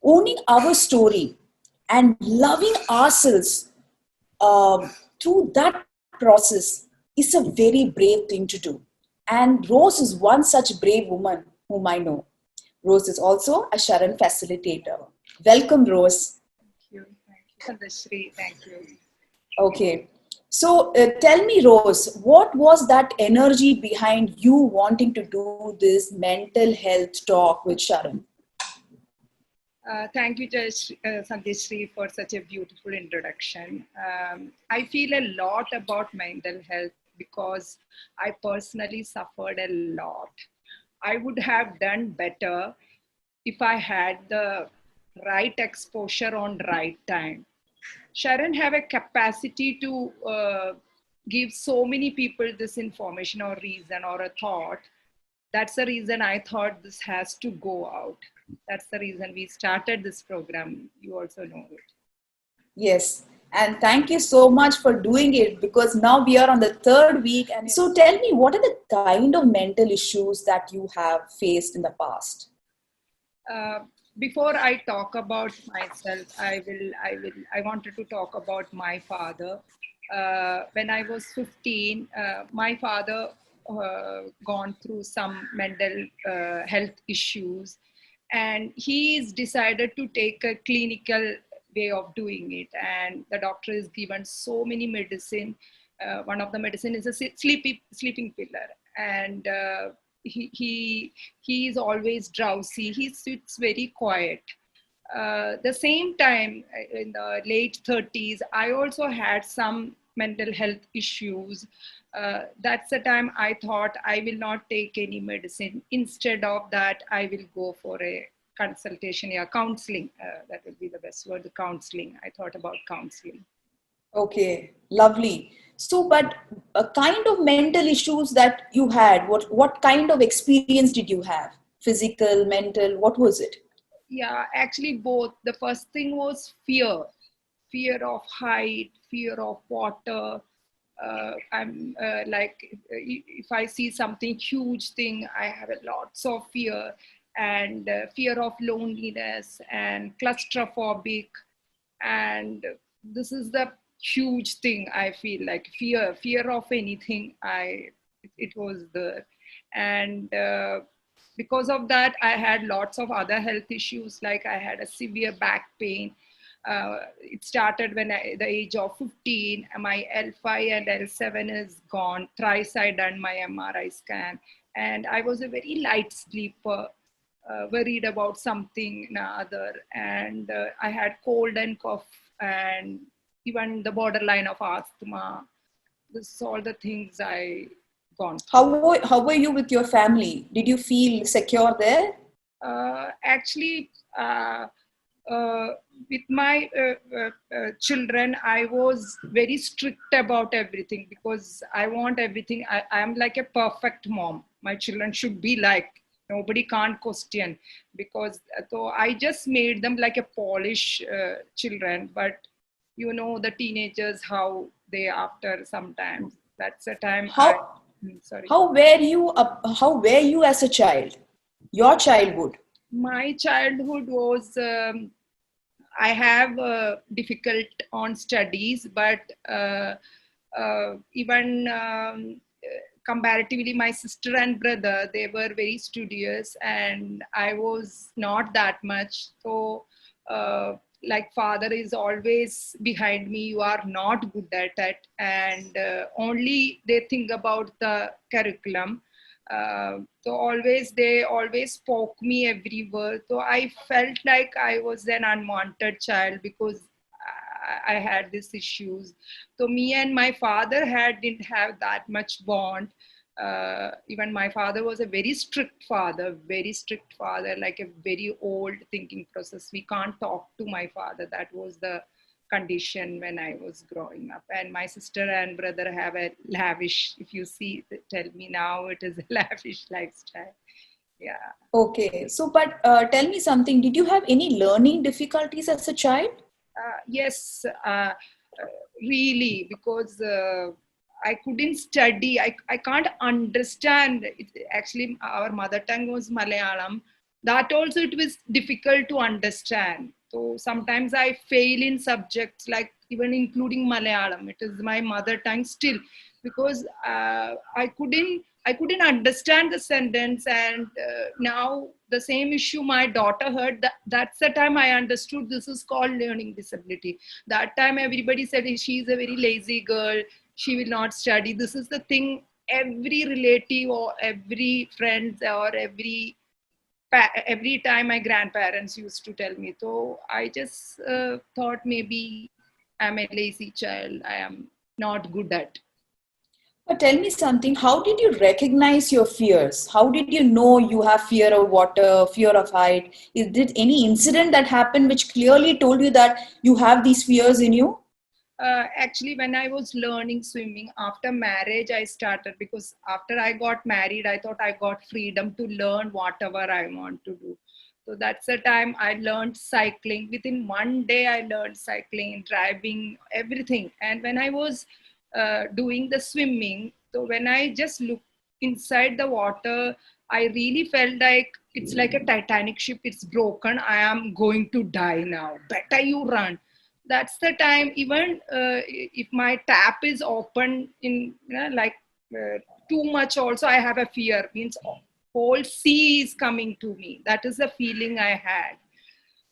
owning our story and loving ourselves through that process is a very brave thing to do. And Rose is one such brave woman whom I know. Rose is also a Sharan facilitator. Welcome, Rose. Thank you, Sandhyaashree. Thank you. Okay. So tell me, Rose, what was that energy behind you wanting to do this mental health talk with Sharan? Thank you, Sandhyaashree, for such a beautiful introduction. I feel a lot about mental health because I personally suffered a lot. I would have done better if I had the right exposure on right time. Sharon have a capacity to give so many people this information or reason or a thought. That's the reason I thought this has to go out. That's the reason we started this program. You also know it. Yes. And thank you so much for doing it, because now we are on the third week. And so tell me, what are the kind of mental issues that you have faced in the past? Before I talk about myself, I wanted to talk about my father. When I was 15, my father gone through some mental health issues, and he's decided to take a clinical way of doing it. And the doctor is given so many medicine. One of the medicine is a sleeping pillar, and he is always drowsy. He sits very quiet. The same time, in the late 30s, I also had some mental health issues. That's the time I thought I will not take any medicine. Instead of that, I will go for a consultation, yeah, counseling. That will be the best word, counseling. I thought about counseling. Okay, lovely. So, but a kind of mental issues that you had, what kind of experience did you have? Physical, mental, what was it? Yeah, actually both. The first thing was fear of height, fear of water. I'm like, if I see something huge thing, I have a lots of fear, and fear of loneliness and claustrophobic. And this is the huge thing. I feel like fear of anything. It was there. And because of that, I had lots of other health issues. Like I had a severe back pain. It started when the age of 15. My L5 and L7 is gone. Thrice I done my MRI scan, and I was a very light sleeper, worried about something other, and I had cold and cough, and even the borderline of asthma. This is all the things I gone through. How were you with your family? Did you feel secure there? Actually, uh, with my children, I was very strict about everything because I want everything. I am like a perfect mom. My children should be like, nobody can't question, because so I just made them like a Polish children. But you know, the teenagers, how they after sometimes. That's the time I, How sorry. how were you as a child? Your childhood. My childhood was, I have difficult on studies, but even comparatively, my sister and brother, they were very studious, and I was not that much. So, like father is always behind me. You are not good at it, and only they think about the curriculum. So always they always spoke me every word. So I felt like I was an unwanted child because I had these issues. So me and my father didn't have that much bond. Even my father was a very strict father, like a very old thinking process. We can't talk to my father. That was the condition when I was growing up. And my sister and brother have a lavish, if you see, tell me now, it is a lavish lifestyle. Yeah. Okay, so but tell me something. Did you have any learning difficulties as a child? Yes, really, because I couldn't study. I can't understand. Actually, our mother tongue was Malayalam. That also it was difficult to understand. So sometimes I fail in subjects like even including Malayalam. It is my mother tongue still, because I couldn't understand the sentence. And now the same issue my daughter heard. That's the time I understood this is called learning disability. That time everybody said she's a very lazy girl. She will not study. This is the thing every relative or every friend or every time my grandparents used to tell me. So I just thought maybe I'm a lazy child. I am not good at. But tell me something, how did you recognize your fears? How did you know you have fear of water, fear of height? Did any incident that happened which clearly told you that you have these fears in you? Actually, when I was learning swimming after marriage, I started, because after I got married, I thought I got freedom to learn whatever I want to do. So that's the time I learned cycling. Within one day, I learned cycling, driving, everything. And when I was doing the swimming, so when I just looked inside the water, I really felt like it's like a Titanic ship. It's broken. I am going to die now. Better you run. That's the time. Even if my tap is open in, like too much also, I have a fear. Means whole sea is coming to me. That is the feeling I had.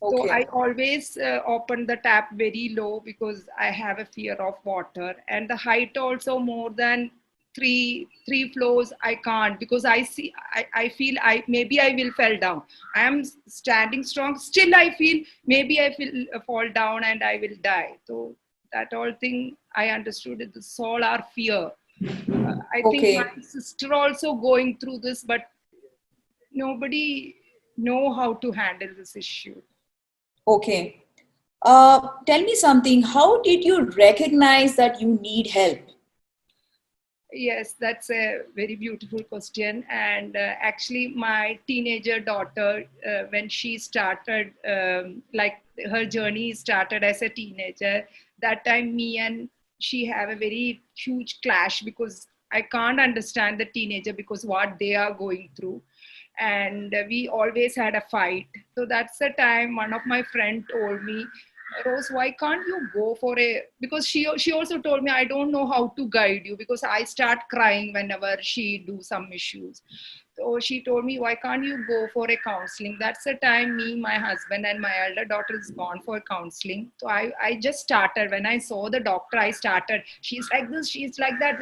So I Okay. always open the tap very low because I have a fear of water, and the height also more than three floors I can't, because I feel I maybe I will fall down. I am standing strong, still I feel maybe I will fall down and I will die. So that all thing I understood is the soul are fear. I think my Okay. sister also going through this, but nobody know how to handle this issue. Okay. Tell me something, how did you recognize that you need help? Yes, that's a very beautiful question. And actually, my teenager daughter, when she started, like her journey started as a teenager, that time me and she have a very huge clash, because I can't understand the teenager because what they are going through. And we always had a fight. So that's the time one of my friend told me, Rose, why can't you go for a, because she also told me I don't know how to guide you, because I start crying whenever she do some issues. So she told me, why can't you go for a counseling? That's the time me, my husband, and my elder daughter is gone for counseling. So I just started. When I saw the doctor, I started. She's like this, she's like that.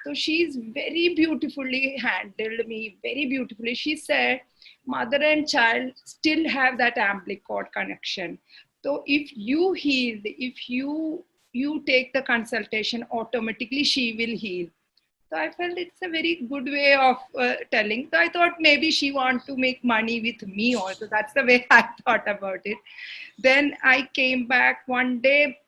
So she's very beautifully handled me, very beautifully. She said, mother and child still have that umbilical connection. So if you heal, if you take the consultation, automatically she will heal. So I felt it's a very good way of telling. So I thought maybe she want to make money with me also. That's the way I thought about it. Then I came back one day.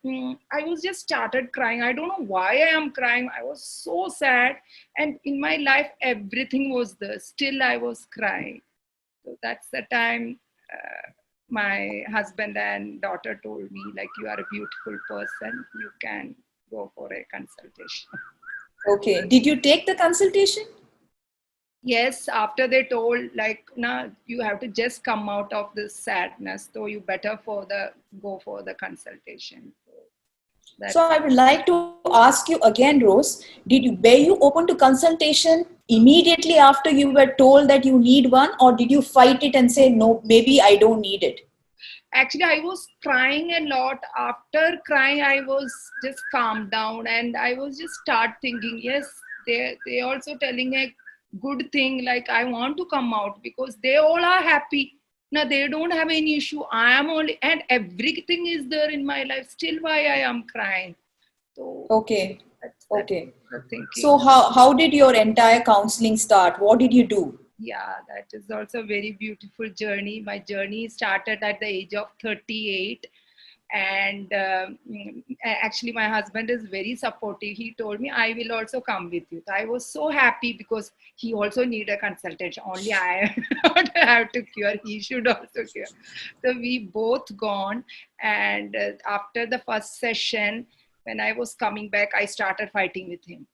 I was just started crying. I don't know why I am crying. I was so sad. And in my life, everything was there. Still, I was crying. So that's the time my husband and daughter told me, like, you are a beautiful person. You can go for a consultation. Okay. Did you take the consultation? Yes, after they told, like, nah, you have to just come out of this sadness, so you better go for the consultation. So So that's I would like to ask you again, Rose, were you open to consultation immediately after you were told that you need one, or did you fight it and say, no, maybe I don't need it? actually I was crying a lot. After crying, I was just calmed down, and I was just start thinking, yes, they also telling a good thing, like I want to come out because they all are happy. Now they don't have any issue. I am only, and everything is there in my life. Still, why I am crying? So Okay. that's Okay. the thinking. So how did your entire counseling start? What did you do? Yeah, that is also a very beautiful journey. My journey started at the age of 38. And actually, my husband is very supportive. He told me, I will also come with you. So I was so happy because he also need a consultation. Only I don't have to cure. He should also cure. So we both gone. And after the first session, when I was coming back, I started fighting with him,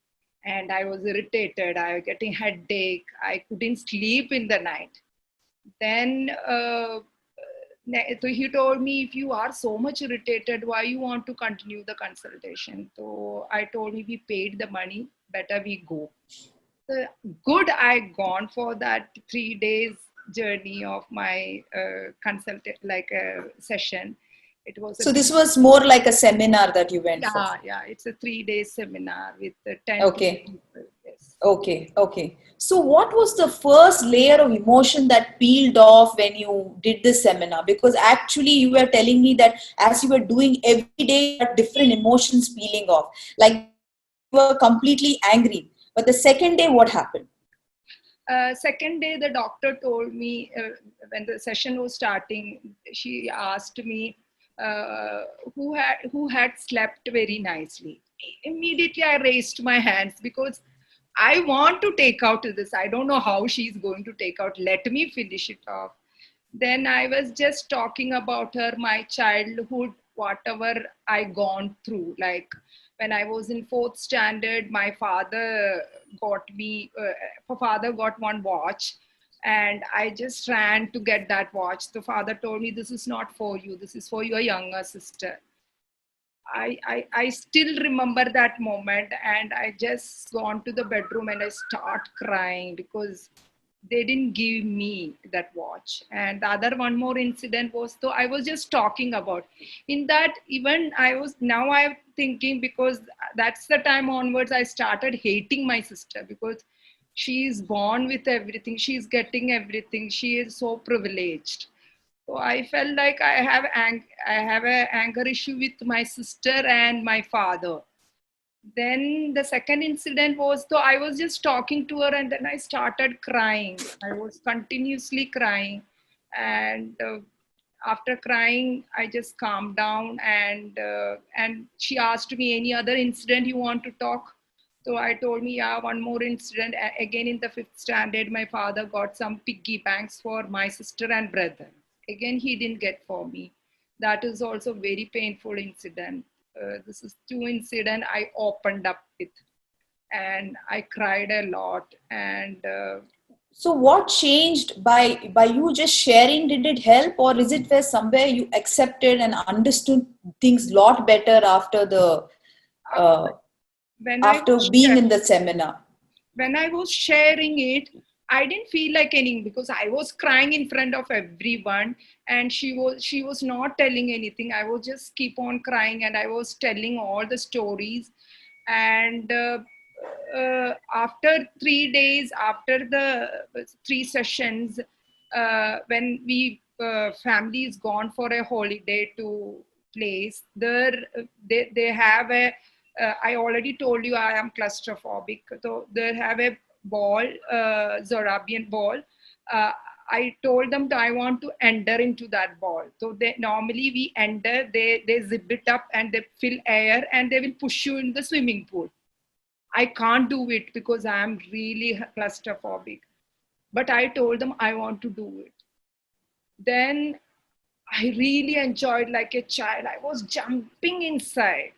and I was irritated. I was getting headache. I couldn't sleep in the night. Then so he told me, if you are so much irritated, why you want to continue the consultation? So I told him, we paid the money, better we go. So good, I gone for that 3 days journey of my session. It was a So big, this was more like a seminar that you went for. yeah, it's a 3 day seminar with 10 Okay. people. Yes. Okay, okay. So, what was the first layer of emotion that peeled off when you did this seminar? Because actually, you were telling me that as you were doing every day, you had different emotions peeling off. Like the first day, you were completely angry, but the second day, what happened? Second day, the doctor told me, when the session was starting, she asked me who had slept very nicely. Immediately, I raised my hands because I want to take out this. I don't know how she's going to take out. Let me finish it off. Then I was just talking about her, my childhood, whatever I gone through. Like when I was in fourth standard, my father got one watch, and I just ran to get that watch. The father told me, this is not for you, this is for your younger sister. I still remember that moment, and I just gone to the bedroom and I start crying because they didn't give me that watch. And the other one more incident was, though I was just talking about in that, even I'm thinking, because that's the time onwards I started hating my sister, because she's born with everything, she's getting everything, she is so privileged. So I felt like I have a anger issue with my sister and my father. Then the second incident was, though I was just talking to her and then I started crying. I was continuously crying, and after crying, I just calmed down, and she asked me, any other incident you want to talk? So I told me, yeah, one more incident. Again, in the fifth standard, my father got some piggy banks for my sister and brother. Again, he didn't get for me. That is also very painful incident. This is two incident I opened up with, and I cried a lot. And So, what changed by you just sharing? Did it help, or is it where somewhere you accepted and understood things lot better uh, when I after being in the seminar? was sharing it, I didn't feel like anything because I was crying in front of everyone, and she was not telling anything. I was just keep on crying, and I was telling all the stories. And after 3 days, after the three sessions, when we family is gone for a holiday to place, there they have a I already told you I am claustrophobic. So they have a ball, Zorabian ball. Uh, I told them that I want to enter into that ball. So they normally we enter, they zip it up and they fill air and they will push you in the swimming pool. I can't do it because I am really claustrophobic. But I told them I want to do it. Then I really enjoyed like a child. I was jumping inside.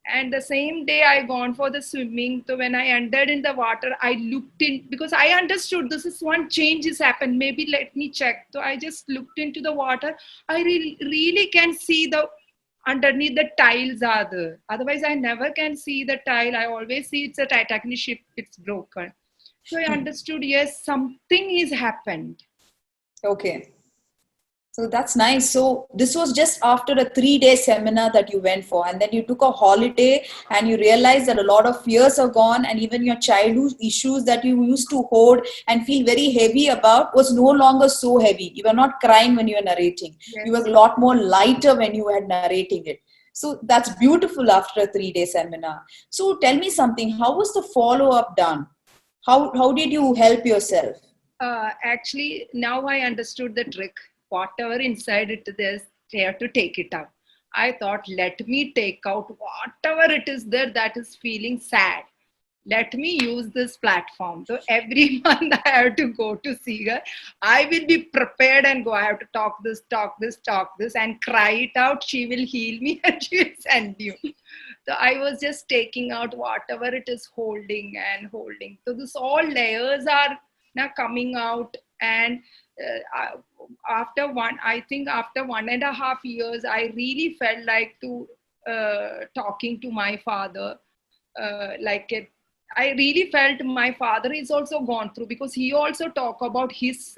And the same day I gone for the swimming. So when I entered in the water, I looked in because I understood this is one change has happened. Maybe let me check. So I just looked into the water. I really can see the underneath the tiles are there. Otherwise, I never can see the tile. I always see it's a Titanic ship. It's broken. So I understood. Yes, something has happened. Okay. So that's nice. So this was just after a 3 day seminar that you went for, and then you took a holiday and you realized that a lot of fears are gone, and even your childhood issues that you used to hold and feel very heavy about was no longer so heavy. You were not crying when you were narrating. You were Yes. a lot more lighter when you were narrating it. So that's beautiful after a 3 day seminar. So tell me something. How was the follow up done? How did you help yourself? Actually, now I understood the trick. Whatever inside it is, they have to take it out. I thought, let me take out whatever it is there that is feeling sad. Let me use this platform. So every month I have to go to see her. I will be prepared and go. I have to talk this, and cry it out. She will heal me and she will send you. So I was just taking out whatever it is holding and holding. So this all layers are now coming out And after 1.5 years, I really felt like to talking to my father, like it. I really felt my father is also gone through, because he also talk about his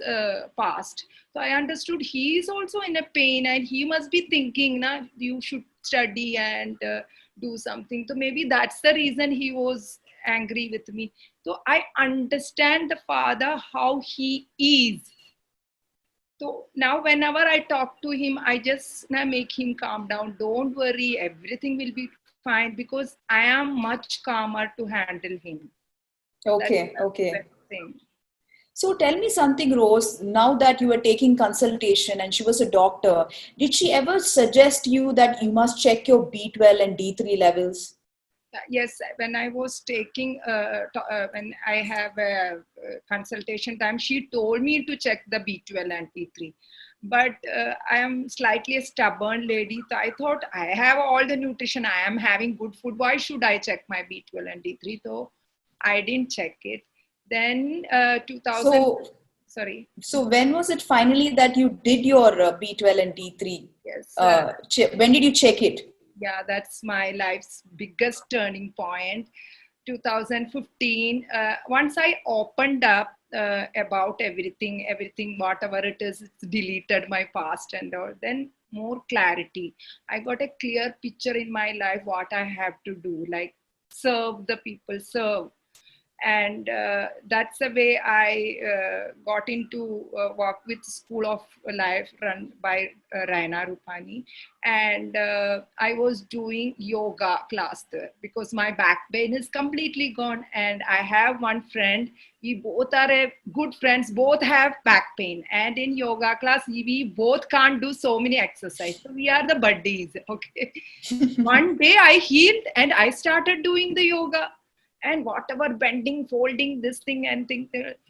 past. So I understood he is also in a pain, and he must be thinking, "Na, you should study and do something." So maybe that's the reason he was angry with me. So I understand the father how he is. So now whenever I talk to him, I just now make him calm down. Don't worry, everything will be fine, because I am much calmer to handle him. That's Okay, the okay. best thing. So tell me something, Rose. Now that you were taking consultation and she was a doctor, did she ever suggest you that you must check your B12 and D3 levels? Yes, when I was taking, when I have a consultation time, she told me to check the B12 and D3. But I am slightly a stubborn lady. So I thought I have all the nutrition. I am having good food. Why should I check my B12 and D3? So I didn't check it. Then 2000, So, sorry. so when was it finally that you did your B12 and D3? Yes. When did you check it? Yeah, that's my life's biggest turning point. 2015, once I opened up about everything whatever it is, it's deleted my past and all, then more clarity. I got a clear picture in my life what I have to do, like serve the people, serve. And that's the way I got into work with School of Life run by Raina Rupani. And I was doing yoga class there, because my back pain is completely gone, and I have one friend. We both are good friends, both have back pain, and in yoga class we both can't do so many exercises, so we are the buddies. Okay. One day I healed and I started doing the yoga, and whatever bending, folding, this thing and thing,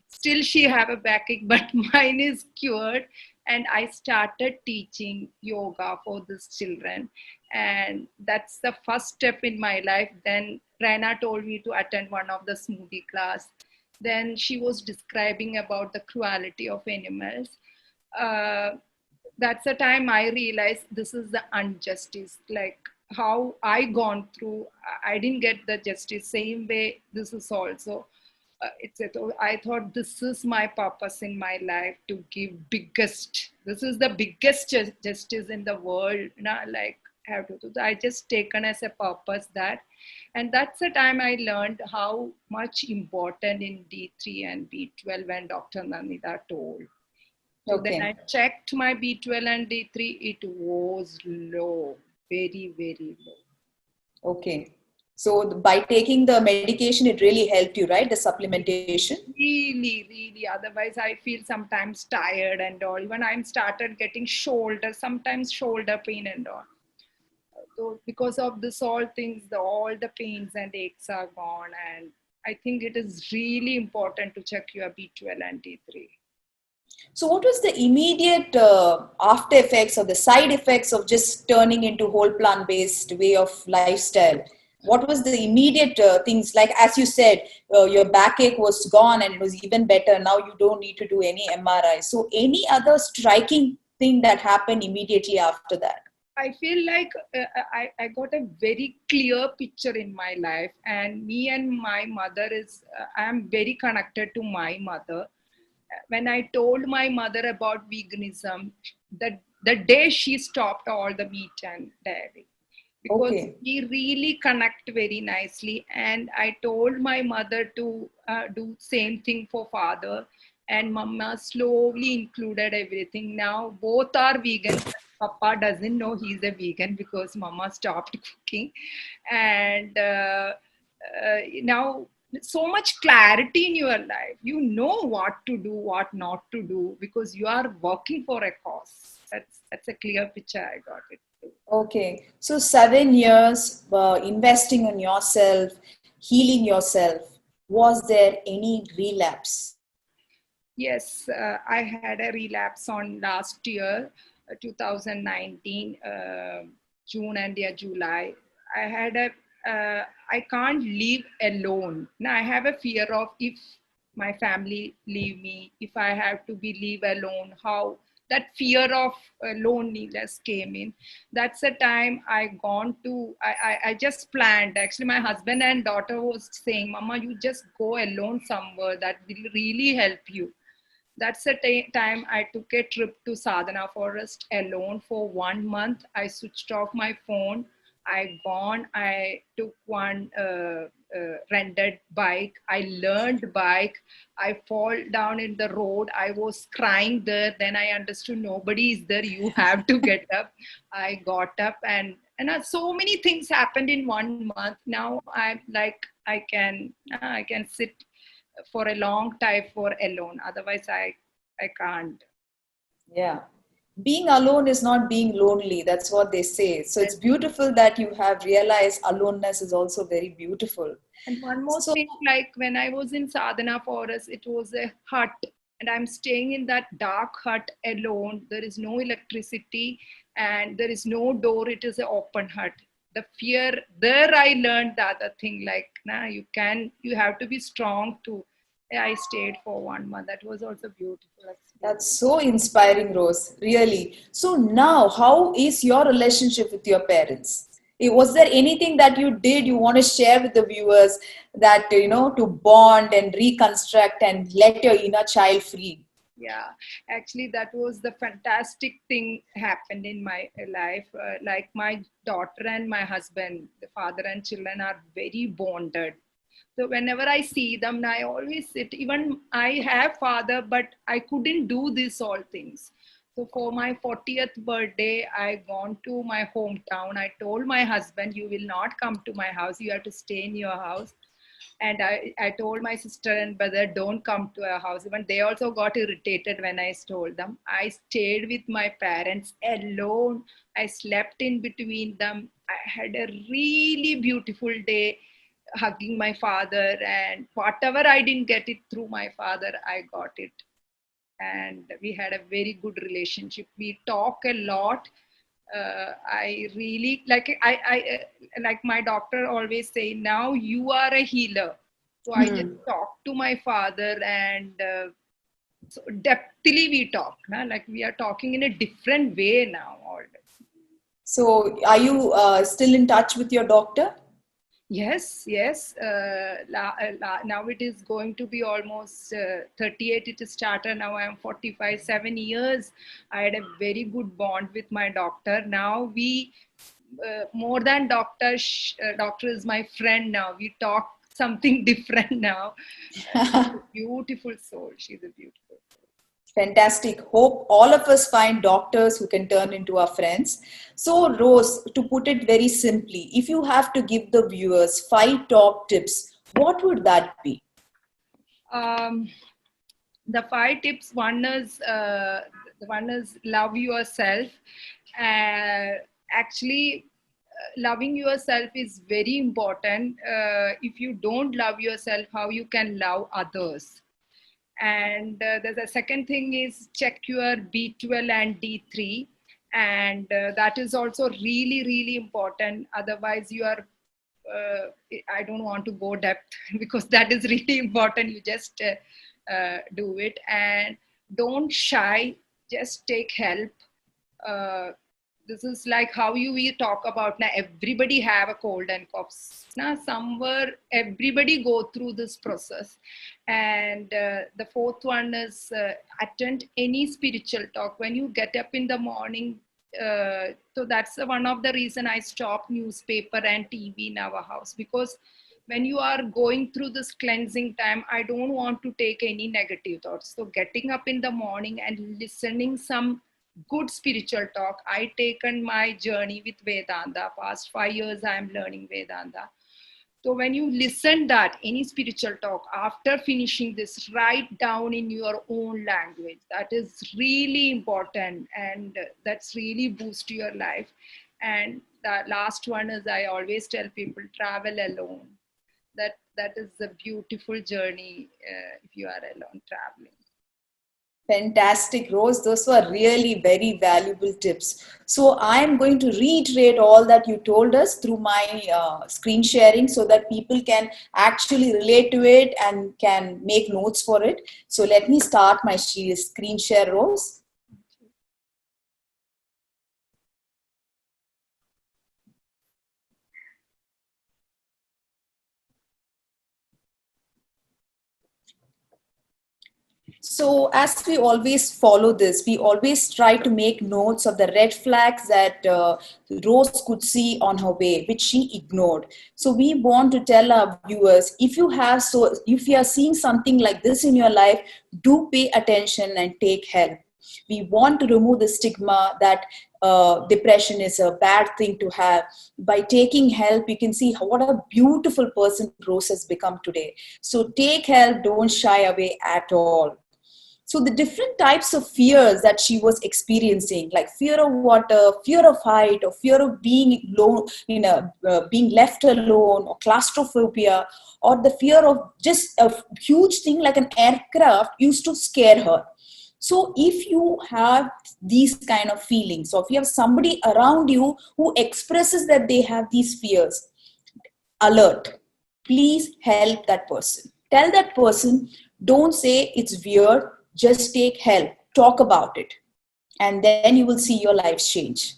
still she have a backache, but mine is cured. And I started teaching yoga for these children, and that's the first step in my life. Then Raina told me to attend one of the smoothie class. Then she was describing about the cruelty of animals. uh, that's the time I realized this is the injustice, like how I gone through. I didn't get the justice same way. This is also. I thought this is my purpose in my life, to give biggest. This is the biggest justice in the world. Like have to do. I just taken as a purpose that, and that's the time I learned how much important in D3 and B12 when Dr. Nanida told. So then I Okay. checked my B12 and D3, it was low, very, very low. Okay. So by taking the medication, it really helped you, right? The supplementation. Really, really. Otherwise, I feel sometimes tired and all. Even I'm started getting sometimes shoulder pain and all. So because of this all things, all the pains and aches are gone. And I think it is really important to check your B12 and D3. So, what was the immediate after effects or the side effects of just turning into whole plant based way of lifestyle? What was the immediate things like, as you said, your backache was gone and it was even better. Now you don't need to do any MRI. So, any other striking thing that happened immediately after that? I feel like I got a very clear picture in my life, and me and my mother I am very connected to my mother. When I told my mother about veganism, the day she stopped all the meat and dairy, because Okay. we really connect very nicely. And I told my mother to do same thing for father, and mama slowly included everything. Now both are vegan. Papa doesn't know he's a vegan because mama stopped cooking. And now so much clarity in your life. You know what to do, what not to do, because you are working for a cause. That's a clear picture I got it. Okay. So, 7 years investing in yourself, healing yourself. Was there any relapse? Yes, I had a relapse on last year, 2019, June and yeah, July. I had a, I can't live alone. Now I have a fear of if my family leave me, if I have to be leave alone, how that fear of loneliness came in. That's the time I gone to, I just planned. Actually, my husband and daughter was saying, Mama, you just go alone somewhere, that will really help you. That's the time I took a trip to Sadhana forest alone for 1 month. I switched off my phone. I took one rented bike. I learned bike. I fall down in the road. I was crying there. Then I understood nobody is there. You have to get up. I got up, and so many things happened in 1 month. Now I'm like, I can sit for a long time for alone. Otherwise, I can't. Yeah. Being alone is not being lonely. That's what they say. So it's beautiful that you have realized aloneness is also very beautiful. And one more So, thing, like when I was in Sadhana forest, it was a hut, and I'm staying in that dark hut alone. There is no electricity, and there is no door. It is an open hut. The fear there, I learned the other thing. Like, nah, you have to be strong to. I stayed for 1 month. That was also beautiful experience. that's so inspiring, Rose, really. So now, how is your relationship with your parents? Was there anything that you did you want to share with the viewers that, to bond and reconstruct and let your inner child free? Yeah, actually, that was the fantastic thing happened in my life. Like my daughter and my husband, the father and children are very bonded. So whenever I see them, I always sit. Even I have father, but I couldn't do these all things. So for my 40th birthday, I gone to my hometown. I told my husband, "You will not come to my house. You have to stay in your house." And I told my sister and brother, don't come to our house. Even they also got irritated when I told them. I stayed with my parents alone. I slept in between them. I had a really beautiful day hugging my father, and whatever I didn't get it through my father, I got it. And we had a very good relationship. We talk a lot. I really like my doctor always say, now you are a healer. So I just talk to my father, and so depthly we talk. Nah? Like we are talking in a different way now. So, are you still in touch with your doctor? Yes, yes. Now it is going to be almost 38. It is started. Now I am 45, 7 years. I had a very good bond with my doctor. Now we, more than doctor, doctor is my friend now. We talk something different now. Beautiful soul. She's a beautiful soul. Fantastic. Hope all of us find doctors who can turn into our friends. So, Rose, to put it very simply, if you have to give the viewers 5 top tips, what would that be? Um, the 5 tips. One is love yourself. Actually, loving yourself is very important. If you don't love yourself, how you can love others? And the second thing is check your B12 and D3, and that is also really really important. Otherwise you are I don't want to go depth because that is really important. You just do it, and don't shy, just take help. uh, this is like how we talk about now, everybody have a cold and coughs now, somewhere everybody go through this process. And the fourth one is attend any spiritual talk when you get up in the morning. So that's one of the reason I stopped newspaper and TV in our house, because when you are going through this cleansing time, I don't want to take any negative thoughts. So getting up in the morning and listening some good spiritual talk. I taken my journey with Vedanta. Past 5 years I am learning Vedanta. So when you listen that any spiritual talk, after finishing this, write down in your own language. That is really important, and that's really boost your life. And the last one is, I always tell people, travel alone. That is a beautiful journey if you are alone traveling. Fantastic, Rose. Those were really very valuable tips. So I am going to reiterate all that you told us through my screen sharing so that people can actually relate to it and can make notes for it. So let me start my screen share, Rose. So, as we always follow this, we always try to make notes of the red flags that Rose could see on her way, which she ignored. So, we want to tell our viewers, if you are seeing something like this in your life, do pay attention and take help. We want to remove the stigma that depression is a bad thing to have. By taking help, you can see what a beautiful person Rose has become today. So, take help, don't shy away at all. So the different types of fears that she was experiencing, like fear of water, fear of height, or fear of being alone, being left alone, or claustrophobia, or the fear of just a huge thing like an aircraft used to scare her. So if you have these kind of feelings, or if you have somebody around you who expresses that they have these fears, alert. Please help that person. Tell that person, don't say it's weird, just take help. Talk about it. And then you will see your lives change.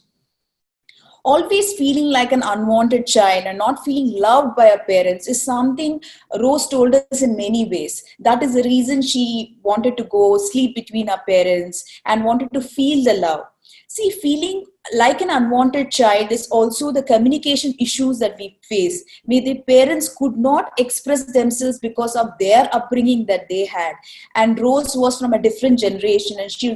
Always feeling like an unwanted child and not feeling loved by her parents is something Rose told us in many ways. That is the reason she wanted to go sleep between her parents and wanted to feel the love. See, feeling like an unwanted child is also the communication issues that we face. Where the parents could not express themselves because of their upbringing that they had. And Rose was from a different generation and she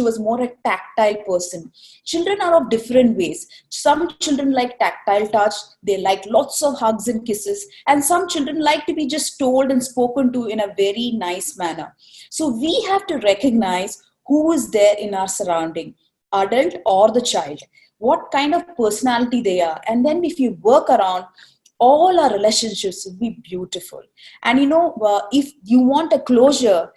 was more a tactile person. Children are of different ways. Some children like tactile touch, they like lots of hugs and kisses, and some children like to be just told and spoken to in a very nice manner. So we have to recognize who is there in our surrounding, adult or the child, what kind of personality they are. And then if you work around, all our relationships will be beautiful. And if you want a closure,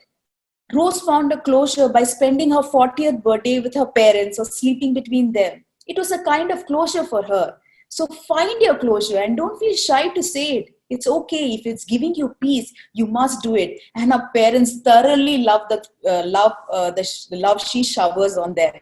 Rose found a closure by spending her 40th birthday with her parents or sleeping between them. It was a kind of closure for her. So find your closure and don't feel shy to say it. It's okay if it's giving you peace. You must do it. And her parents thoroughly love the love she showers on them.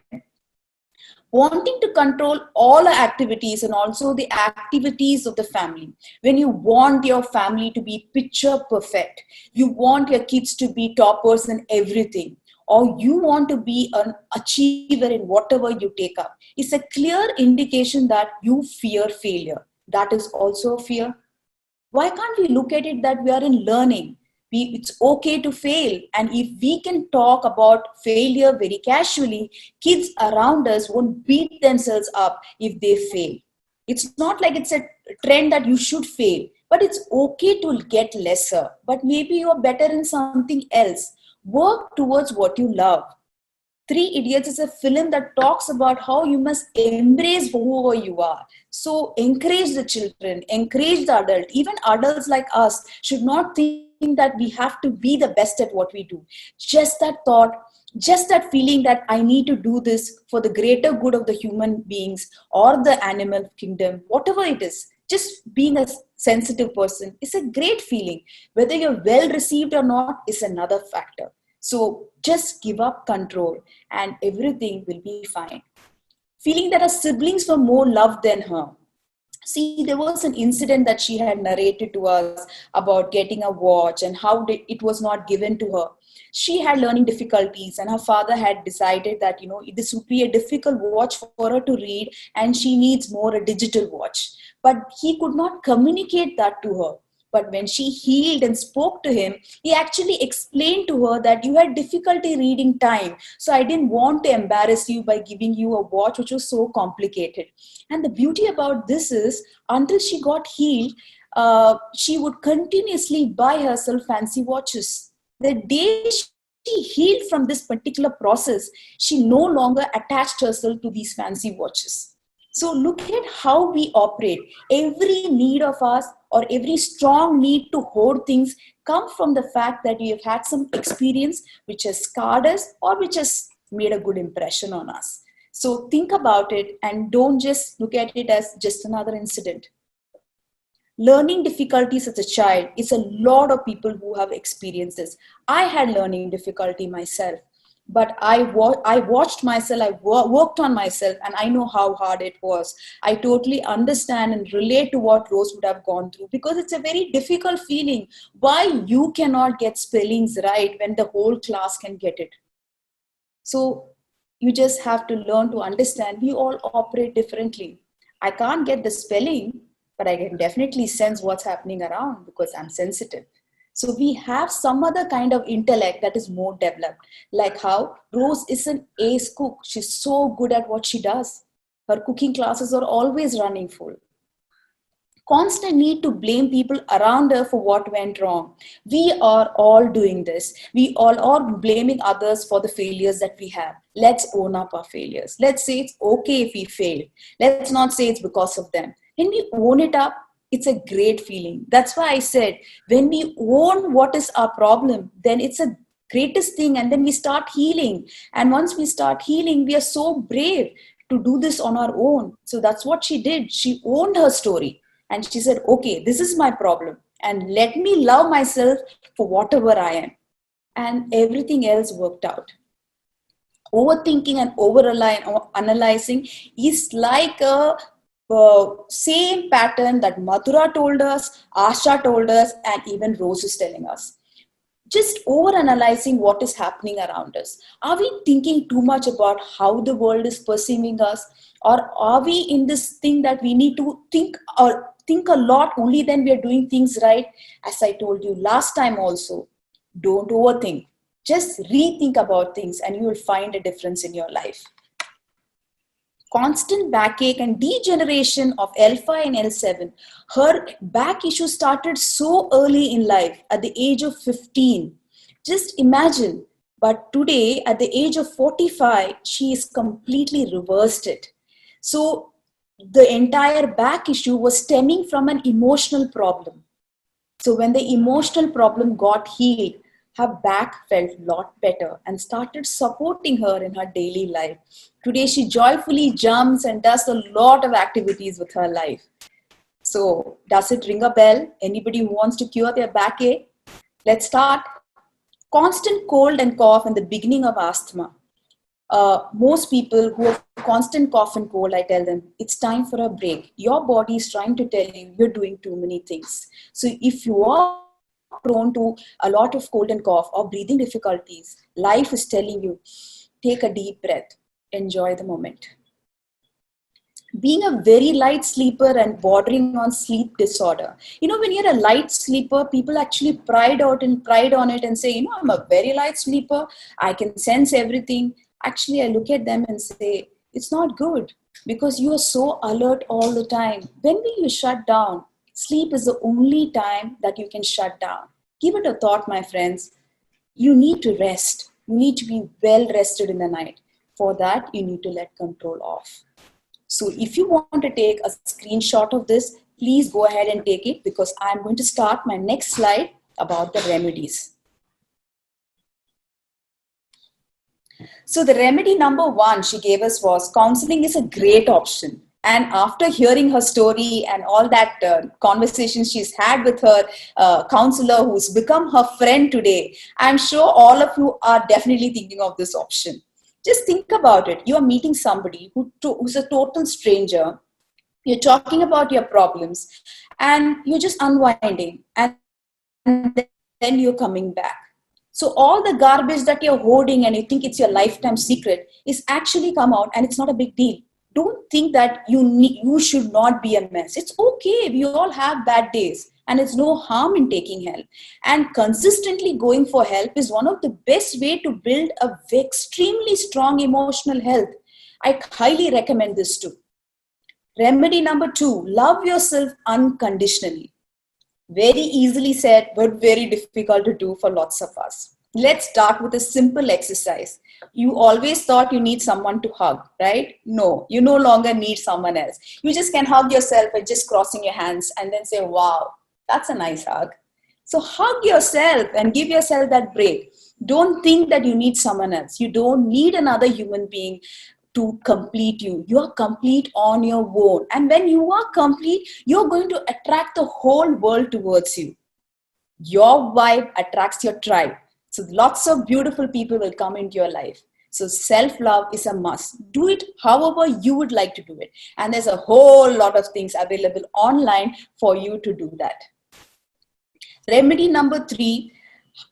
Wanting to control all the activities and also the activities of the family. When you want your family to be picture perfect, you want your kids to be toppers in everything, or you want to be an achiever in whatever you take up, it's a clear indication that you fear failure. That is also fear. Why can't we look at it that we are in learning? It's okay to fail. And if we can talk about failure very casually, kids around us won't beat themselves up if they fail. It's not like it's a trend that you should fail, but it's okay to get lesser. But maybe you're better in something else. Work towards what you love. Three Idiots is a film that talks about how you must embrace whoever you are. So encourage the children, encourage the adult. Even adults like us should not think that we have to be the best at what we do. Just that thought, just that feeling that I need to do this for the greater good of the human beings or the animal kingdom, whatever it is. Just being a sensitive person is a great feeling. Whether you're well received or not is another factor. So just give up control and everything will be fine. Feeling that her siblings were more loved than her. See, there was an incident that she had narrated to us about getting a watch and how it was not given to her. She had learning difficulties, and her father had decided that, this would be a difficult watch for her to read, and she needs more a digital watch. But he could not communicate that to her. But when she healed and spoke to him, he actually explained to her that you had difficulty reading time. So I didn't want to embarrass you by giving you a watch which was so complicated. And the beauty about this is, until she got healed, she would continuously buy herself fancy watches. The day she healed from this particular process, she no longer attached herself to these fancy watches. So look at how we operate. Every need of ours or every strong need to hoard things come from the fact that you have had some experience which has scarred us or which has made a good impression on us. So think about it and don't just look at it as just another incident. Learning difficulties as a child is a lot of people who have experienced this. I had learning difficulty myself, but I watched myself, worked on myself, and I know how hard it was. I totally understand and relate to what Rose would have gone through, because it's a very difficult feeling. Why you cannot get spellings right when the whole class can get it? So you just have to learn to understand we all operate differently. I can't get the spelling, but I can definitely sense what's happening around because I'm sensitive. So we have some other kind of intellect that is more developed, like how Rose is an ace cook. She's so good at what she does. Her cooking classes are always running full. Constant need to blame people around her for what went wrong. We are all doing this. We all are blaming others for the failures that we have. Let's own up our failures. Let's say it's okay if we fail. Let's not say it's because of them. When we own it up, it's a great feeling. That's why I said, when we own what is our problem, then it's a greatest thing, and then we start healing. And once we start healing, we are so brave to do this on our own. So that's what she did. She owned her story. And she said, okay, this is my problem. And let me love myself for whatever I am. And everything else worked out. Overthinking and over-analyzing is like a same pattern that Madhura told us, Asha told us, and even Rose is telling us. Just over-analyzing what is happening around us. Are we thinking too much about how the world is perceiving us? Or are we in this thing that we need to think a lot, only then we are doing things right? As I told you last time also, don't overthink. Just rethink about things and you will find a difference in your life. Constant backache and degeneration of L5 and L7. Her back issue started so early in life, at the age of 15. Just imagine. But today, at the age of 45, she is completely reversed it. So the entire back issue was stemming from an emotional problem. So when the emotional problem got healed, her back felt a lot better and started supporting her in her daily life. Today, she joyfully jumps and does a lot of activities with her life. So does it ring a bell? Anybody who wants to cure their backache? Let's start. Constant cold and cough in the beginning of asthma. Most people who have constant cough and cold, I tell them, it's time for a break. Your body is trying to tell you you're doing too many things. So if you are prone to a lot of cold and cough or breathing difficulties, life is telling you, take a deep breath, enjoy the moment. Being a very light sleeper and bordering on sleep disorder. When you're a light sleeper, people actually pride on it and say, I'm a very light sleeper. I can sense everything. Actually, I look at them and say, it's not good, because you are so alert all the time. When will you shut down? Sleep is the only time that you can shut down. Give it a thought, my friends. You need to rest. You need to be well rested in the night. For that, you need to let control off. So if you want to take a screenshot of this, please go ahead and take it, because I'm going to start my next slide about the remedies. So the remedy number 1 she gave us was counseling is a great option. And after hearing her story and all that conversations she's had with her counselor, who's become her friend today, I'm sure all of you are definitely thinking of this option. Just think about it. You are meeting somebody who's a total stranger. You're talking about your problems and you're just unwinding, and then you're coming back. So all the garbage that you're hoarding and you think it's your lifetime secret is actually come out, and it's not a big deal. Don't think that you should not be a mess. It's okay. We all have bad days, and it's no harm in taking help. And consistently going for help is one of the best way to build a extremely strong emotional health. I highly recommend this too. Remedy number 2, love yourself unconditionally. Very easily said, but very difficult to do for lots of us. Let's start with a simple exercise. You always thought you need someone to hug, right? No, you no longer need someone else. You just can hug yourself by just crossing your hands and then say, wow, That's a nice hug. So hug yourself and give yourself that break. Don't think that you need someone else. You don't need another human being to complete you. You are complete on your own. And when you are complete, you're going to attract the whole world towards you. Your vibe attracts your tribe. So lots of beautiful people will come into your life. So self-love is a must. Do it however you would like to do it. And there's a whole lot of things available online for you to do that. Remedy number 3,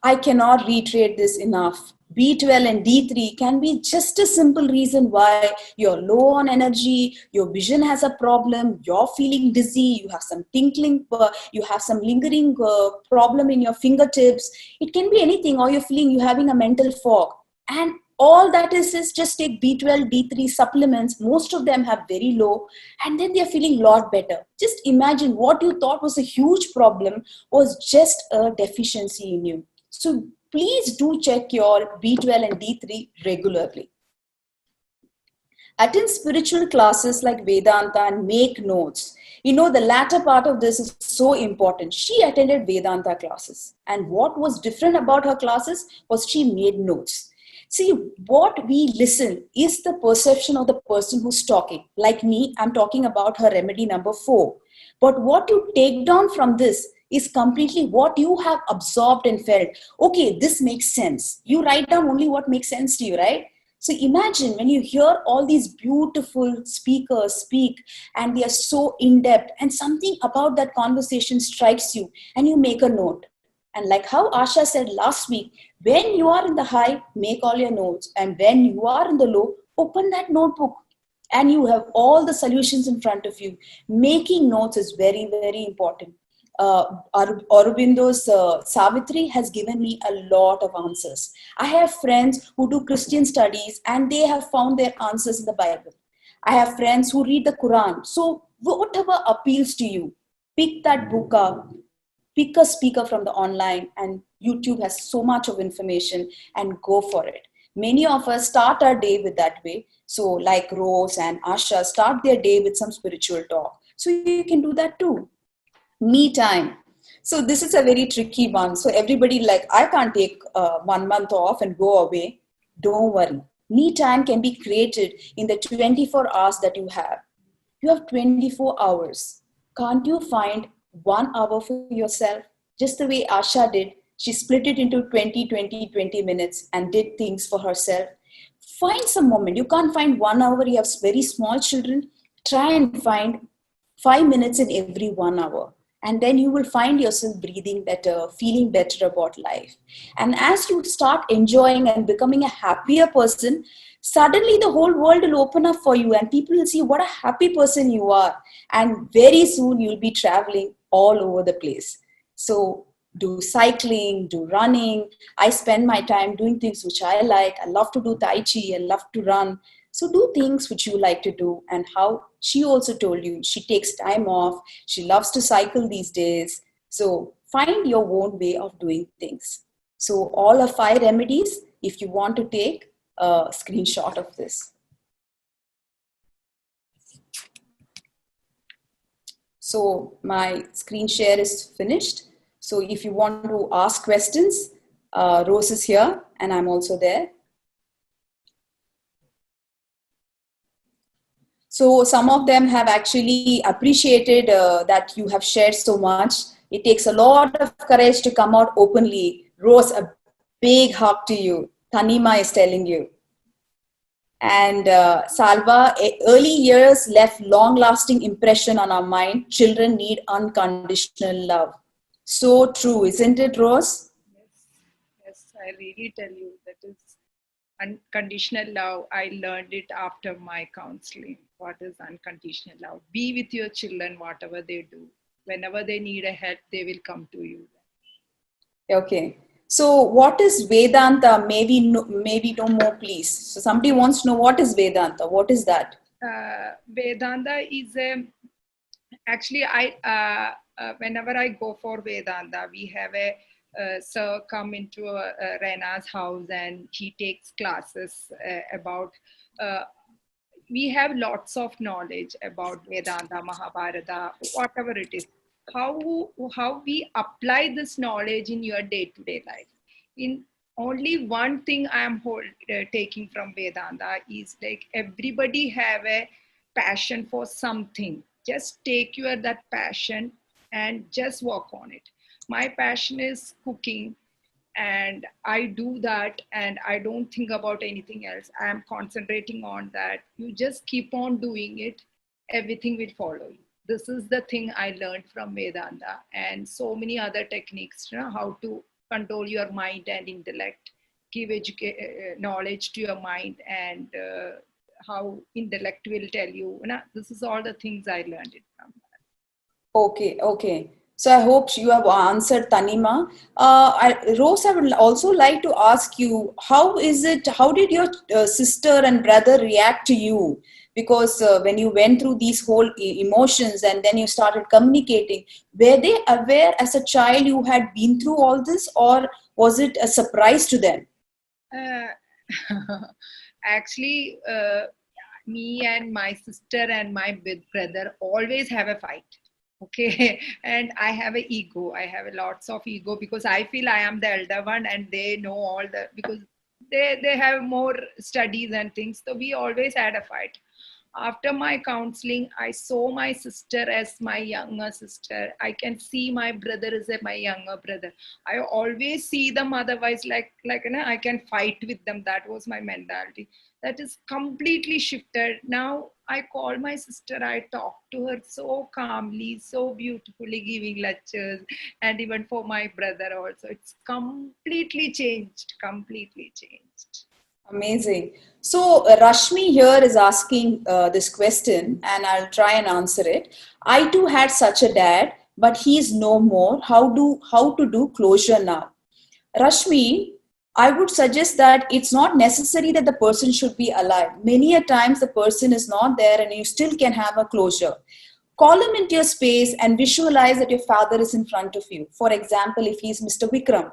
I cannot reiterate this enough. B12 and D3 can be just a simple reason why you're low on energy, your vision has a problem, you're feeling dizzy, you have some tinkling, you have some lingering problem in your fingertips. It can be anything, or you're feeling you're having a mental fog. And all that is just take B12, D3 supplements. Most of them have very low, and then they're feeling a lot better. Just imagine what you thought was a huge problem was just a deficiency in you. So please do check your B12 and D3 regularly. Attend spiritual classes like Vedanta and make notes. You know, the latter part of this is so important. She attended Vedanta classes. And what was different about her classes was she made notes. See, what we listen is the perception of the person who's talking. Like me, I'm talking about her remedy number 4. But what you take down from this is completely what you have absorbed and felt. Okay, this makes sense. You write down only what makes sense to you, right? So imagine when you hear all these beautiful speakers speak and they are so in-depth and something about that conversation strikes you and you make a note. And like how Asha said last week, when you are in the high, make all your notes. And when you are in the low, open that notebook. And you have all the solutions in front of you. Making notes is very, very important. Aurobindo's Savitri has given me a lot of answers. I have friends who do Christian studies and they have found their answers in the Bible. I have friends who read the Quran. So whatever appeals to you, pick that book up, pick a speaker from the online, and YouTube has so much of information, and go for it. Many of us start our day with that way. So like Rose and Asha start their day with some spiritual talk. So you can do that too. Me time. So this is a very tricky one. So everybody like, I can't take 1 month off and go away. Don't worry. Me time can be created in the 24 hours that you have. You have 24 hours. Can't you find 1 hour for yourself? Just the way Asha did. She split it into 20, 20, 20 minutes and did things for herself. Find some moment. You can't find 1 hour. You have very small children. Try and find 5 minutes in every 1 hour. And then you will find yourself breathing better, feeling better about life. And as you start enjoying and becoming a happier person, suddenly the whole world will open up for you and people will see what a happy person you are. And very soon you'll be traveling all over the place. So do cycling, do running. I spend my time doing things which I like. I love to do Tai Chi, I love to run. So do things which you like to do. And how she also told you, she takes time off. She loves to cycle these days. So find your own way of doing things. So all are 5 remedies. If you want to take a screenshot of this. So my screen share is finished. So if you want to ask questions, Rose is here and I'm also there. So some of them have actually appreciated that you have shared so much. It takes a lot of courage to come out openly. Rose, a big hug to you. Tanima is telling you. And Salva, early years left long-lasting impression on our mind. Children need unconditional love. So true, isn't it, Rose? Yes, I really tell you that is unconditional love. I learned it after my counseling. What is unconditional love? Be with your children, whatever they do. Whenever they need a help, they will come to you. Okay. So what is Vedanta? Maybe no more, please. So somebody wants to know what is Vedanta. What is that? Vedanta is actually whenever I go for Vedanta, we have a sir come into Rena's house and he takes classes about. We have lots of knowledge about Vedanta, Mahabharata, whatever it is. how we apply this knowledge in your day-to-day life. In only one thing I am taking from Vedanta is like everybody have a passion for something. Just take your that passion and just work on it. My passion is cooking, and I do that, and I don't think about anything else. I am concentrating on that. You just keep on doing it, everything will follow you. This is the thing I learned from Vedanta, and so many other techniques, how to control your mind and intellect, give knowledge to your mind, and how intellect will tell you, this is all the things I learned it from. Okay, okay. So I hope you have answered Tanima. Rose, I would also like to ask you, how did your sister and brother react to you? Because when you went through these whole emotions and then you started communicating, were they aware as a child you had been through all this, or was it a surprise to them? Uh, actually, me and my sister and my big brother always have a fight. Okay, and I have a ego. I have a lots of ego because I feel I am the elder one, and they know all the, because they have more studies and things. So we always had a fight. After my counseling, I saw my sister as my younger sister. I can see my brother as my younger brother. I always see them otherwise I can fight with them. That was my mentality. That is completely shifted. Now I call my sister, I talk to her so calmly, so beautifully, giving lectures, and even for my brother also. It's completely changed, completely changed. Amazing. So Rashmi here is asking this question, and I'll try and answer it. I too had such a dad, but he's no more. How to do closure now? Rashmi, I would suggest that it's not necessary that the person should be alive. Many a times the person is not there, and you still can have a closure. Call him into your space and visualize that your father is in front of you. For example, if he's Mr. Vikram,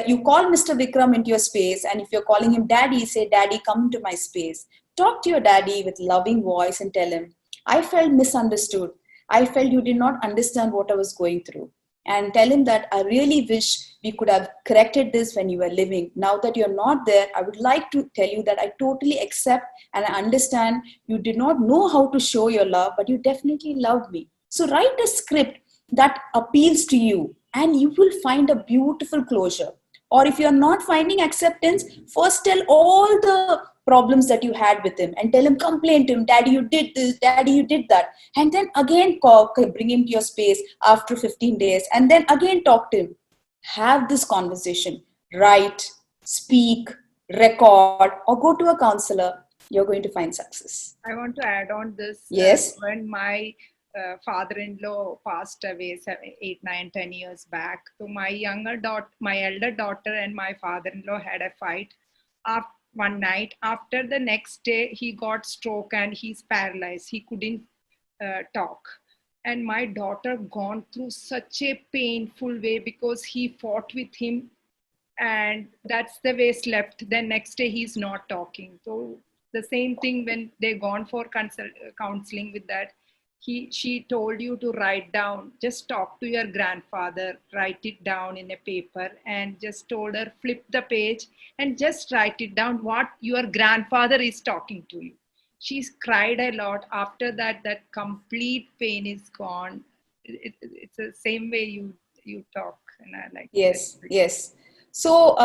you call Mr. Vikram into your space, and if you're calling him daddy, say, Daddy, come to my space. Talk to your daddy with loving voice and tell him, I felt misunderstood. I felt you did not understand what I was going through. And tell him that I really wish we could have corrected this when you were living. Now that you're not there, I would like to tell you that I totally accept and I understand you did not know how to show your love, but you definitely loved me. So write a script that appeals to you, and you will find a beautiful closure. Or if you're not finding acceptance, first tell all the problems that you had with him and tell him, complain to him, Daddy, you did this, Daddy, you did that. And then again, bring him to your space after 15 days and then again talk to him. Have this conversation. Write, speak, record, or go to a counselor. You're going to find success. I want to add on this. Yes. When my father-in-law passed away 8, 9, 10 years back, so my elder daughter and my father-in-law had a fight. One night, after the next day, he got stroke and he's paralyzed. He couldn't talk. And my daughter gone through such a painful way because he fought with him, and that's the way slept. Then next day he's not talking. So the same thing when they gone for counseling with that, she told you to write down, just talk to your grandfather, write it down in a paper, and just told her flip the page and just write it down what your grandfather is talking to you. She's cried a lot. After that, that complete pain is gone. It's the same way you talk, and I like Yes, that. yes. So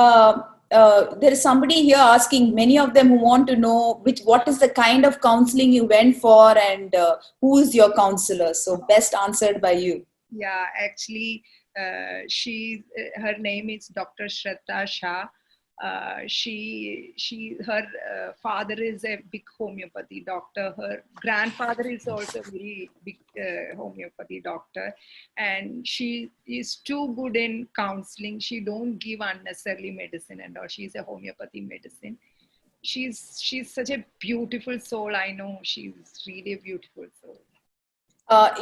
there is somebody here asking, many of them who want to know what is the kind of counseling you went for, and who is your counselor. So best answered by you. Yeah, actually, her name is Dr. Shraddha Shah. Her father is a big homeopathy doctor. Her grandfather is also a very big homeopathy doctor, and she is too good in counseling. She don't give unnecessarily medicine and all. She's a homeopathy medicine. She's such a beautiful soul. I know she's really a beautiful soul.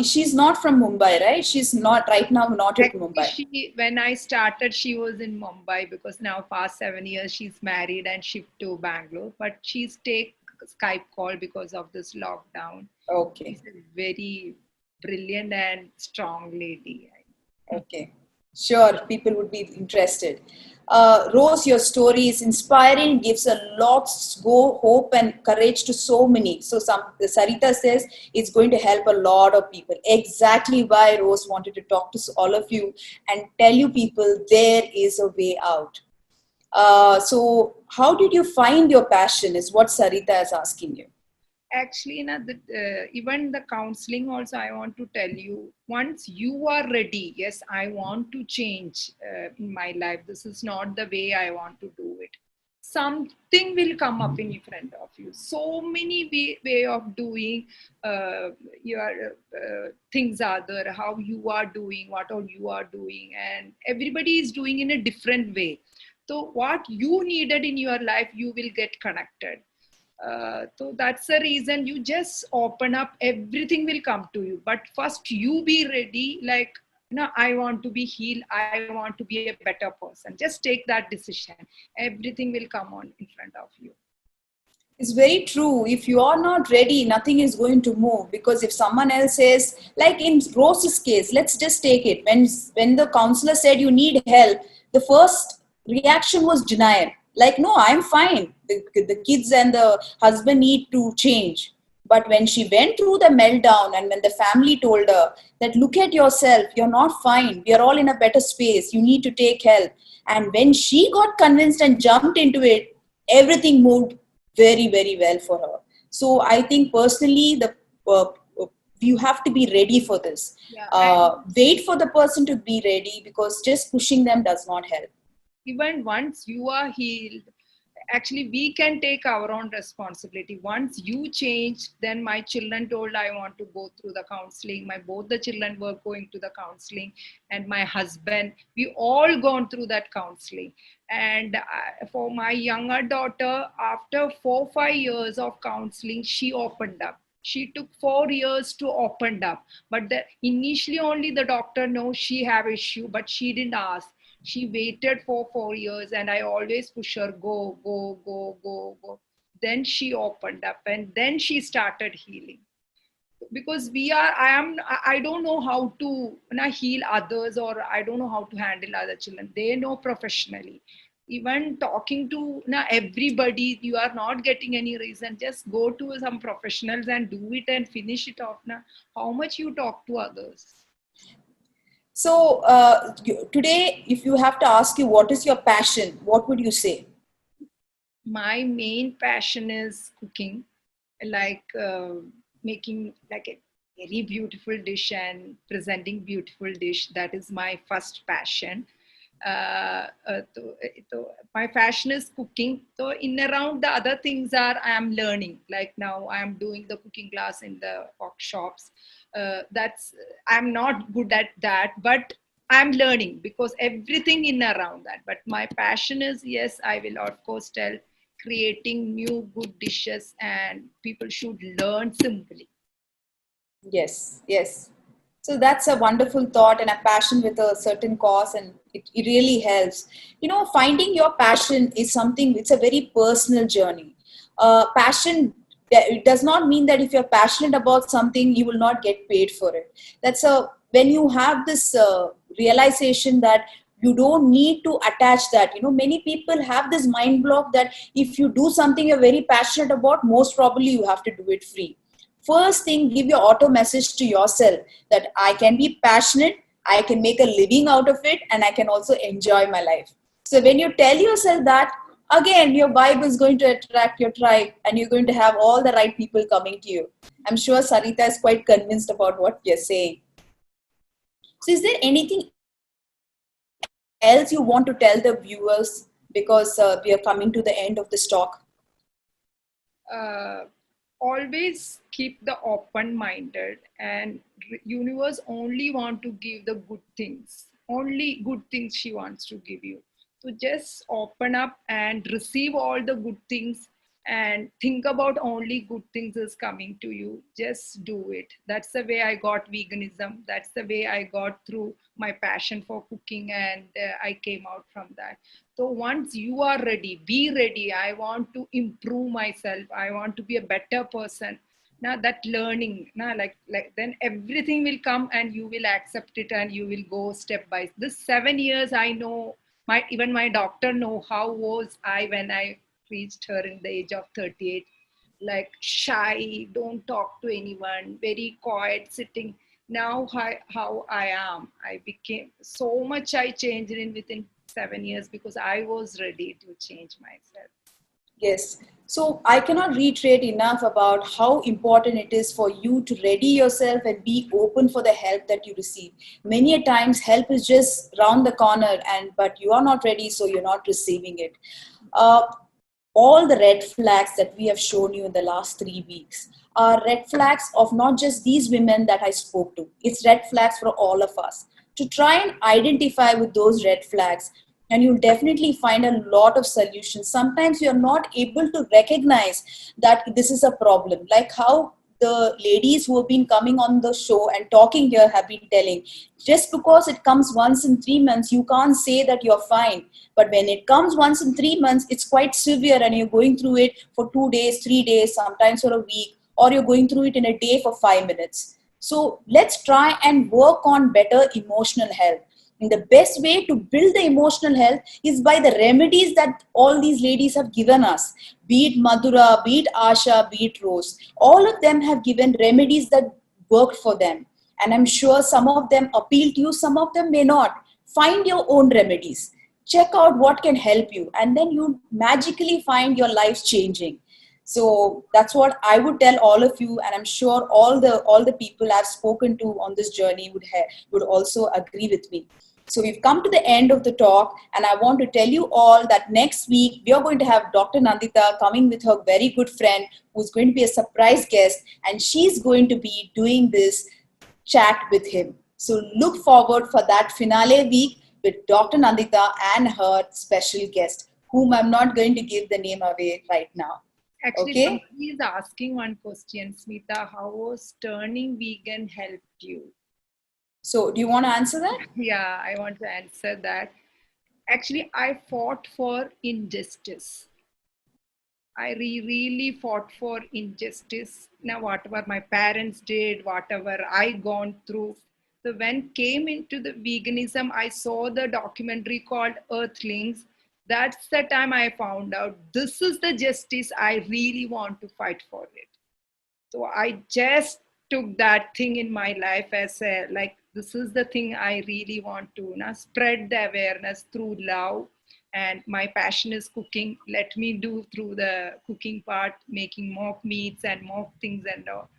She's not from Mumbai, right? She's not right now, not at Mumbai. Actually, when I started, she was in Mumbai, because now past 7 years she's married and shifted to Bangalore. But she's take Skype call because of this lockdown. Okay. She's a very brilliant and strong lady. Okay, sure, people would be interested. Rose, your story is inspiring, gives a lot go hope and courage to so many. So Sarita says it's going to help a lot of people. Exactly why Rose wanted to talk to all of you and tell you people there is a way out. So how did you find your passion is what Sarita is asking you. Actually, even the counseling also, I want to tell you, once you are ready, yes, I want to change in my life. This is not the way I want to do it. Something will come up in front of you. So many way of doing your things are there, how you are doing, what all you are doing, and everybody is doing in a different way. So what you needed in your life, you will get connected. So that's the reason you just open up, everything will come to you. But first you be ready, like, I want to be healed, I want to be a better person. Just take that decision. Everything will come on in front of you. It's very true. If you are not ready, nothing is going to move. Because if someone else says, like in Rose's case, let's just take it. When the counselor said you need help, the first reaction was denial. Like, no, I'm fine. The kids and the husband need to change. But when she went through the meltdown and when the family told her that, look at yourself, you're not fine. We are all in a better space. You need to take help. And when she got convinced and jumped into it, everything moved very, very well for her. So I think personally, uh, you have to be ready for this. Yeah, and Wait for the person to be ready, because just pushing them does not help. even once you are healed, actually we can take our own responsibility. Once you change, then my children told I want to go through the counseling, my both the children were going to the counseling, and my husband, we all gone through that counseling. And for my younger daughter, after 4 5 years of counseling, she opened up. She took 4 years to open up, but initially only the doctor knows she have issue, but she didn't ask. She waited for 4 years, and I always push her, go, go, go, go, go. Then she opened up, and then she started healing. Because I don't know how to heal others, or I don't know how to handle other children. They know professionally. Even talking to everybody, you are not getting any reason. Just go to some professionals and do it and finish it off. Now, how much you talk to others? So today, if you have to ask you what is your passion, what would you say? My main passion is cooking, like making like a very beautiful dish and presenting beautiful dish. That is my first passion. My passion is cooking. So in around the other things are I am learning. Like now I am doing the cooking class in the workshops. That's I'm not good at that, but I'm learning because everything in around that. But my passion is, yes, I will of course tell, creating new good dishes, and people should learn simply. Yes, yes. So that's a wonderful thought and a passion with a certain cause, and it really helps. Finding your passion is something, it's a very personal journey. Passion, it does not mean that if you're passionate about something, you will not get paid for it. When you have this realization that you don't need to attach that. Many people have this mind block that if you do something you're very passionate about, most probably you have to do it free. First thing, give your auto message to yourself that I can be passionate, I can make a living out of it, and I can also enjoy my life. So when you tell yourself that, again, your vibe is going to attract your tribe, and you're going to have all the right people coming to you. I'm sure Sarita is quite convinced about what you're saying. So is there anything else you want to tell the viewers, because we are coming to the end of this talk? uh, Always keep the open minded, and universe only want to give the good things, only good things she wants to give you. So just open up and receive all the good things, and think about only good things is coming to you. Just do it. That's the way I got veganism. That's the way I got through my passion for cooking, and I came out from that. So once you are ready, be ready. I want to improve myself. I want to be a better person. now that learning, now like then everything will come and you will accept it and you will go step by this 7 years. I know even my doctor know how was I when I reached her in the age of 38, like shy, don't talk to anyone, very quiet, sitting. Now how I am, I became so much, I changed in within 7 years because I was ready to change myself. Yes. So I cannot reiterate enough about how important it is for you to ready yourself and be open for the help that you receive. Many a times help is just round the corner, but you are not ready, so you're not receiving it. Uh, all the red flags that we have shown you in the last 3 weeks are red flags of not just these women that I spoke to. It's red flags for all of us. To try and identify with those red flags, and you'll definitely find a lot of solutions. Sometimes you're not able to recognize that this is a problem, like how the ladies who have been coming on the show and talking here have been telling, just because it comes once in 3 months, you can't say that you're fine. But when it comes once in 3 months, it's quite severe, and you're going through it for 2 days, 3 days, sometimes for a week, or you're going through it in a day for 5 minutes. So let's try and work on better emotional health. And the best way to build the emotional health is by the remedies that all these ladies have given us. Be it Madhura, be it Asha, be it Rose. All of them have given remedies that worked for them. And I'm sure some of them appeal to you, some of them may not. Find your own remedies. Check out what can help you, and then you magically find your life changing. So that's what I would tell all of you, and I'm sure all the people I've spoken to on this journey would also agree with me. So we've come to the end of the talk, and I want to tell you all that next week we are going to have Dr. Nandita coming with her very good friend, who's going to be a surprise guest, and she's going to be doing this chat with him. So look forward for that finale week with Dr. Nandita and her special guest, whom I'm not going to give the name away right now. Actually, Okay? somebody is asking one question, Smita, how was turning vegan helped you? So do you want to answer that? Yeah, I want to answer that. Actually, I fought for injustice. I really fought for injustice. Now, whatever my parents did, whatever I gone through. So when came into the veganism, I saw the documentary called Earthlings. That's the time I found out this is the justice I really want to fight for it. So I just took that thing in my life as a, like, this is the thing I really want to spread the awareness through love. And my passion is cooking. Let me do through the cooking part, making mock meats and mock things and all.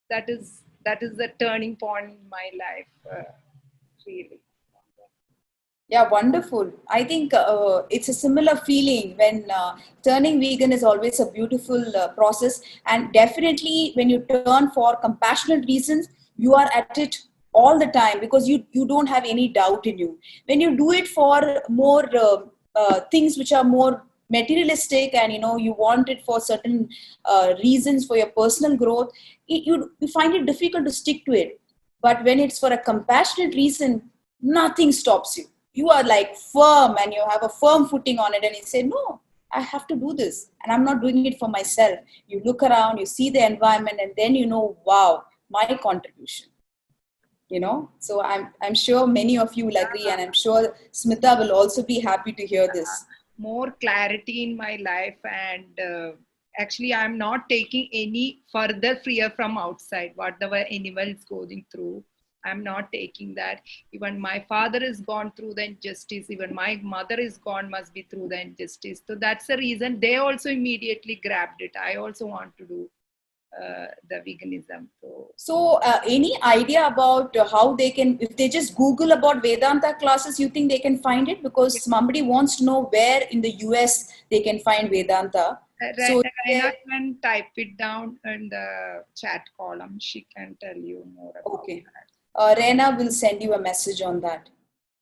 That is the turning point in my life, really. Yeah, wonderful. I think it's a similar feeling when turning vegan is always a beautiful process. And definitely, when you turn for compassionate reasons, you are at it all the time because you don't have any doubt in you. When you do it for more things which are more materialistic, and you want it for certain reasons for your personal growth, you find it difficult to stick to it. But when it's for a compassionate reason, nothing stops you. You are like firm, and you have a firm footing on it, and you say, no, I have to do this, and I'm not doing it for myself. You look around, you see the environment, and then wow, my contribution. So I'm sure many of you will agree, and I'm sure Smita will also be happy to hear this. More clarity in my life, and actually I'm not taking any further fear from outside. Whatever anyone is going through, I'm not taking that. Even my father is gone through the injustice, even my mother is gone, must be through the injustice. So that's the reason they also immediately grabbed it. I also want to do the veganism. So, any idea about how they can, if they just Google about Vedanta classes, you think they can find it? Because somebody wants to know where in the US they can find Vedanta. So, Raina can type it down in the chat column. She can tell you more about okay. that. Rena will send you a message on that.